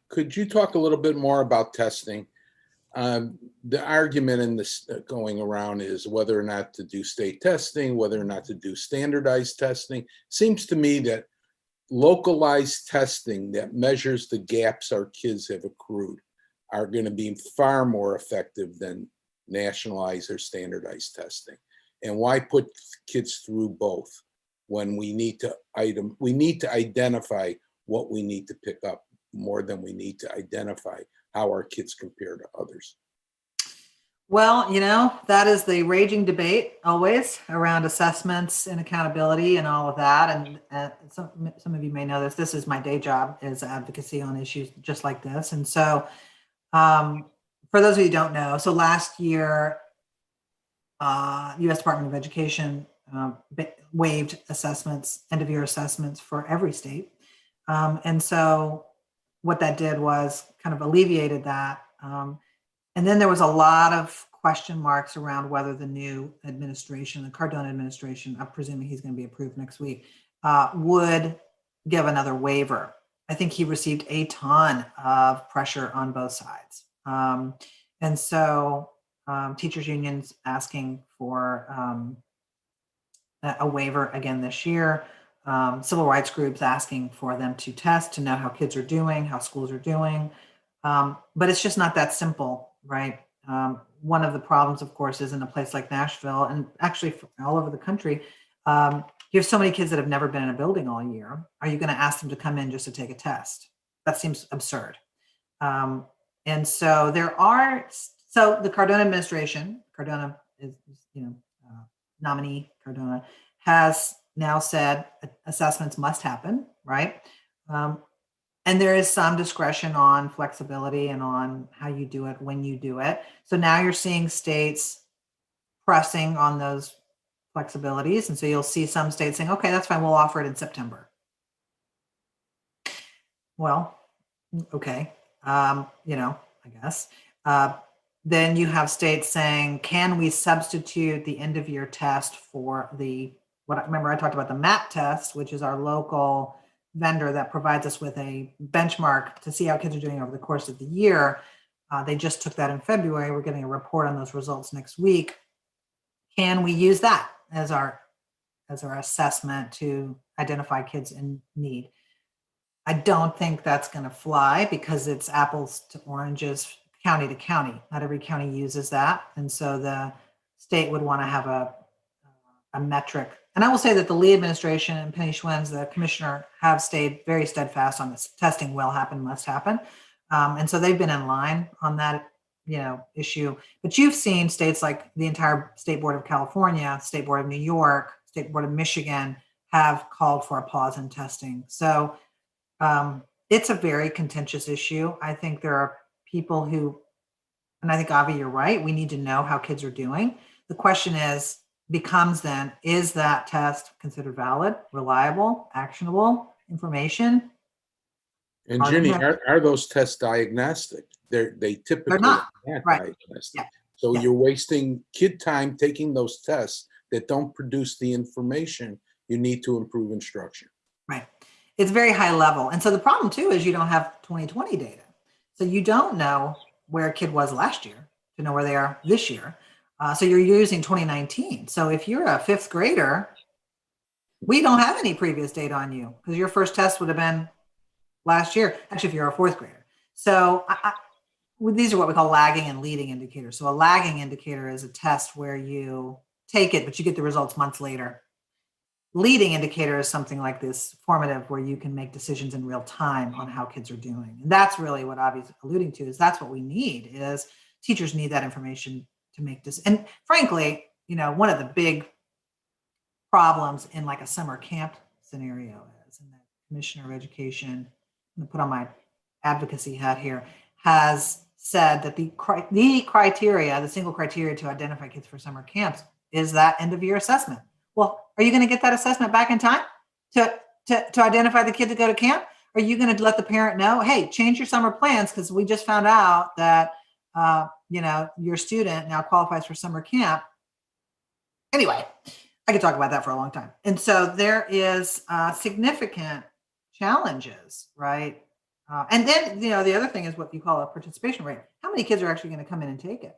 could you talk a little bit more about testing? The argument in this going around is whether or not to do state testing, whether or not to do standardized testing. Seems to me that localized testing that measures the gaps our kids have accrued are going to be far more effective than nationalized or standardized testing. And why put kids through both when we need to identify what we need to pick up more than we need to identify how our kids compare to others? Well, that is the raging debate always around assessments and accountability and all of that. And some of you may know this. This is my day job, is advocacy on issues just like this. And so for those of you who don't know, so last year, U.S. Department of Education waived assessments, end of year assessments for every state. And so what that did was kind of alleviated that. And then there was a lot of question marks around whether the new administration, the Cardona administration, I'm presuming he's going to be approved next week, would give another waiver. I think he received a ton of pressure on both sides. And so teachers unions asking for a waiver again this year. Civil rights groups asking for them to test to know how kids are doing, how schools are doing. But it's just not that simple, right? One of the problems, of course, is in a place like Nashville, and actually all over the country, you have so many kids that have never been in a building all year. Are you going to ask them to come in just to take a test? That seems absurd. And so so the Cardona administration, Cardona is, nominee Cardona, has now said assessments must happen, right? And there is some discretion on flexibility and on how you do it, when you do it. So now you're seeing states pressing on those flexibilities. And so you'll see some states saying, okay, that's fine, we'll offer it in September. Well, okay, I guess. Then you have states saying, can we substitute the end of year test for remember I talked about the MAP test, which is our local vendor that provides us with a benchmark to see how kids are doing over the course of the year. They just took that in February. We're getting a report on those results next week. Can we use that as our assessment to identify kids in need? I don't think that's going to fly because it's apples to oranges, county to county. Not every county uses that. And so the state would want to have a metric. And I will say that the Lee administration and Penny Schwens, the commissioner, have stayed very steadfast on this. Testing will happen, must happen. And so they've been in line on that, issue. But you've seen states like the entire State Board of California, State Board of New York, State Board of Michigan have called for a pause in testing. So it's a very contentious issue. I think there are people who, and I think, Avi, you're right, we need to know how kids are doing. The question becomes then, is that test considered valid, reliable, actionable information? And Ginny, are those tests diagnostic? They typically They're not, right. Diagnostic. Yeah. So Yeah. you're wasting kid time taking those tests that don't produce the information you need to improve instruction. Right. it's very high level. And so the problem too is you don't have 2020 data. So you don't know where a kid was last year to know where they are this year. So you're using 2019. So if you're a fifth grader, we don't have any previous data on you because your first test would have been last year. Actually, if you're a fourth grader. So these are what we call lagging and leading indicators. So a lagging indicator is a test where you take it, but you get the results months later. Leading indicator is something like this formative where you can make decisions in real time on how kids are doing. And that's really what Avi's alluding to is that's what we need is teachers need that information to make this. And frankly, one of the big problems in like a summer camp scenario is, and the Commissioner of Education, I'm going to put on my advocacy hat here, has said that the criteria, the single criteria to identify kids for summer camps is that end of year assessment. Well, are you going to get that assessment back in time to identify the kid to go to camp? Are you going to let the parent know, hey, change your summer plans because we just found out that your student now qualifies for summer camp? Anyway, I could talk about that for a long time. And so there is significant challenges, right? And then, the other thing is what you call a participation rate. How many kids are actually going to come in and take it?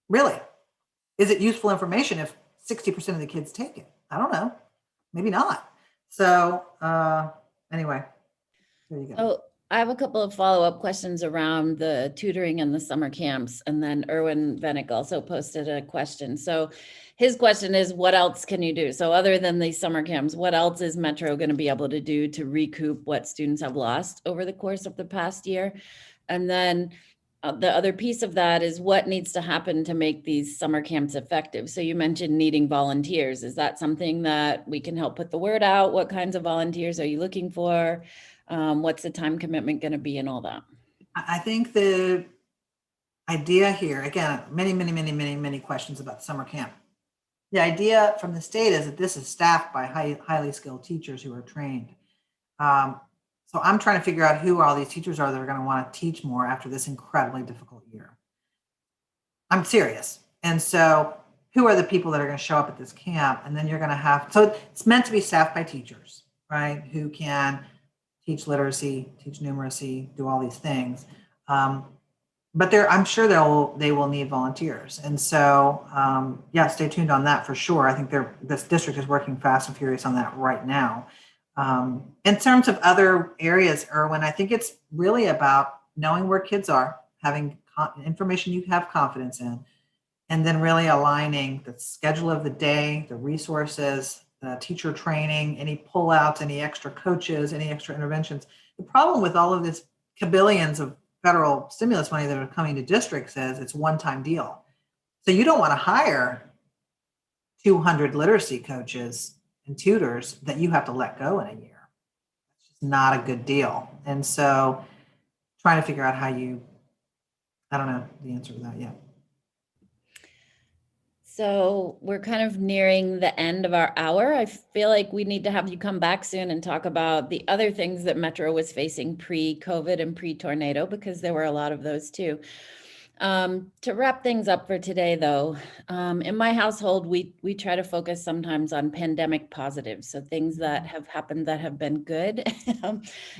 Really? Is it useful information if 60% of the kids take it? I don't know. Maybe not. So anyway, there you go. So I have a couple of follow-up questions around the tutoring and the summer camps. And then Erwin Venick also posted a question. So his question is, what else can you do? So other than these summer camps, what else is Metro going to be able to do to recoup what students have lost over the course of the past year? And then the other piece of that is what needs to happen to make these summer camps effective. So you mentioned needing volunteers. Is that something that we can help put the word out? What kinds of volunteers are you looking for? What's the time commitment going to be and all that? I think the idea here, again, many questions about summer camp. The idea from the state is that this is staffed by highly skilled teachers who are trained. So I'm trying to figure out who all these teachers are that are going to want to teach more after this incredibly difficult year. I'm serious. And so who are the people that are going to show up at this camp? And then you're going to have, so it's meant to be staffed by teachers, right? Who can teach literacy, teach numeracy, do all these things. But I'm sure they will need volunteers. And so, stay tuned on that for sure. I think this district is working fast and furious on that right now. In terms of other areas, Erwin, I think it's really about knowing where kids are, having information you have confidence in, and then really aligning the schedule of the day, the resources, the teacher training, any pullouts, any extra coaches, any extra interventions. The problem with all of this kabillions of federal stimulus money that are coming to districts is it's one-time deal. So you don't want to hire 200 literacy coaches and tutors that you have to let go in a year. It's just not a good deal. And so trying to figure out how I don't know the answer to that yet. So we're kind of nearing the end of our hour. I feel like we need to have you come back soon and talk about the other things that Metro was facing pre-COVID and pre-tornado, because there were a lot of those too. To wrap things up for today, though, in my household, we try to focus sometimes on pandemic positives. So things that have happened that have been good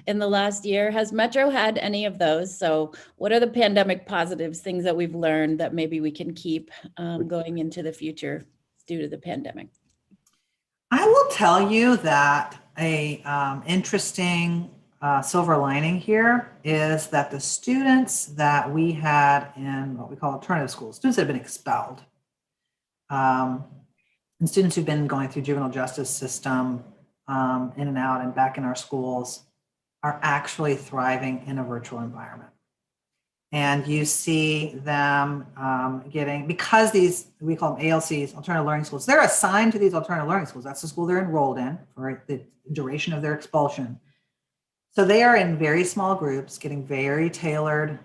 in the last year. Has Metro had any of those? So what are the pandemic positives, things that we've learned that maybe we can keep going into the future due to the pandemic? I will tell you that a interesting silver lining here is that the students that we had in what we call alternative schools, students that have been expelled, and students who've been going through juvenile justice system in and out and back in our schools are actually thriving in a virtual environment. And you see them because we call them ALCs, alternative learning schools, they're assigned to these alternative learning schools. That's the school they're enrolled in for the duration of their expulsion. So they are in very small groups, getting very tailored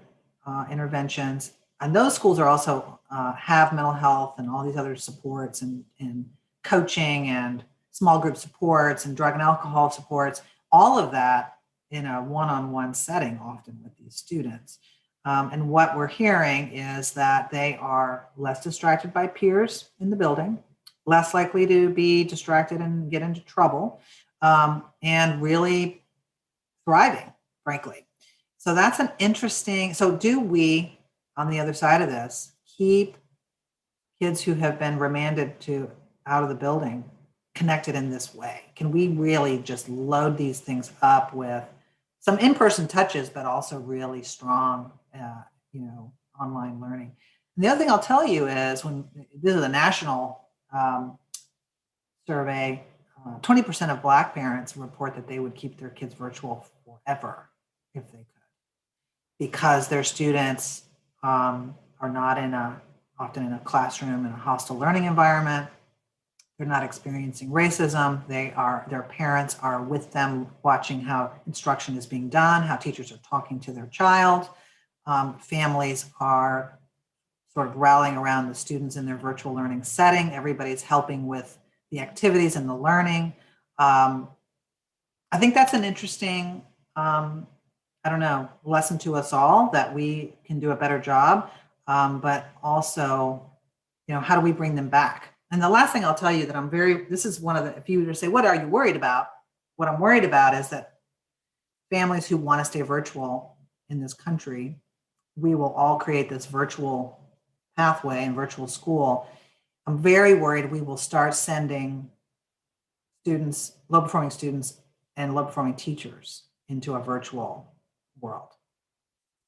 interventions. And those schools are also have mental health and all these other supports and coaching and small group supports and drug and alcohol supports, all of that in a one-on-one setting often with these students. And what we're hearing is that they are less distracted by peers in the building, less likely to be distracted and get into trouble. and really thriving, frankly. So that's an interesting, so do we, on the other side of this, keep kids who have been remanded to out of the building connected in this way? Can we really just load these things up with some in-person touches, but also really strong, online learning? And the other thing I'll tell you is when this is a national survey, 20% of Black parents report that they would keep their kids virtual forever if they could, because their students are not often in a classroom in a hostile learning environment. They're not experiencing racism. Their parents are with them watching how instruction is being done, how teachers are talking to their child. Families are sort of rallying around the students in their virtual learning setting. Everybody's helping with the activities and the learning. I think that's an interesting, lesson to us all, that we can do a better job, but also, how do we bring them back? And the last thing I'll tell you that this is one of the, if you were to say, what are you worried about? What I'm worried about is that families who want to stay virtual in this country, we will all create this virtual pathway and virtual school. I'm very worried we will start sending students, low-performing students and low-performing teachers into a virtual world.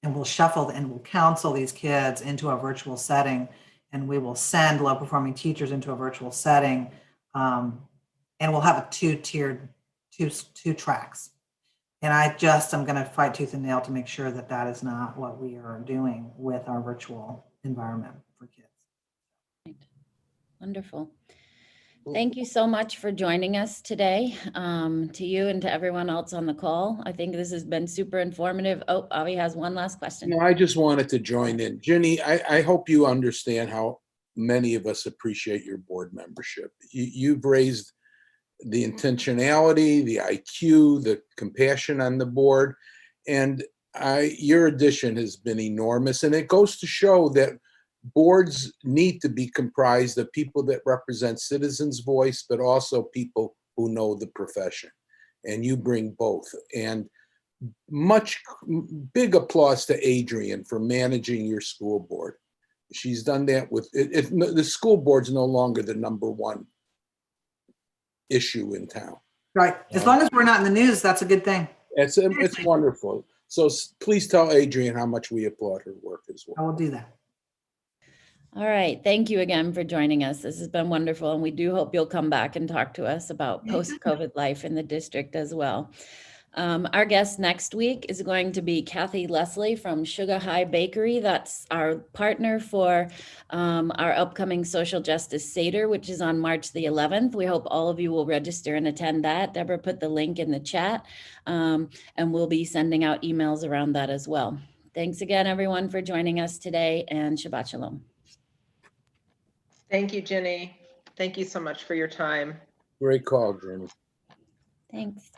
And we'll shuffle and we'll counsel these kids into a virtual setting, and we will send low-performing teachers into a virtual setting, and we'll have a two-tiered, two tracks. And I'm going to fight tooth and nail to make sure that that is not what we are doing with our virtual environment for kids. Wonderful. Thank you so much for joining us today, to you and to everyone else on the call. I think this has been super informative. Oh, Avi has one last question. No, I just wanted to join in. Ginny, I hope you understand how many of us appreciate your board membership. You've raised the intentionality, the IQ, the compassion on the board, and your addition has been enormous. And it goes to show that boards need to be comprised of people that represent citizens' voice, but also people who know the profession. And you bring both. And much big applause to Adrienne for managing your school board. She's done that with it. The school board's no longer the number one issue in town. Right. As long as we're not in the news, that's a good thing. It's wonderful. So please tell Adrienne how much we applaud her work as well. I will do that. All right. Thank you again for joining us. This has been wonderful. And we do hope you'll come back and talk to us about post-COVID life in the district as well. Our guest next week is going to be Kathy Leslie from Sugar High Bakery. That's our partner for our upcoming Social Justice Seder, which is on March the 11th. We hope all of you will register and attend that. Deborah put the link in the chat, and we'll be sending out emails around that as well. Thanks again, everyone, for joining us today, and Shabbat Shalom. Thank you, Ginny. Thank you so much for your time. Great call, Ginny. Thanks.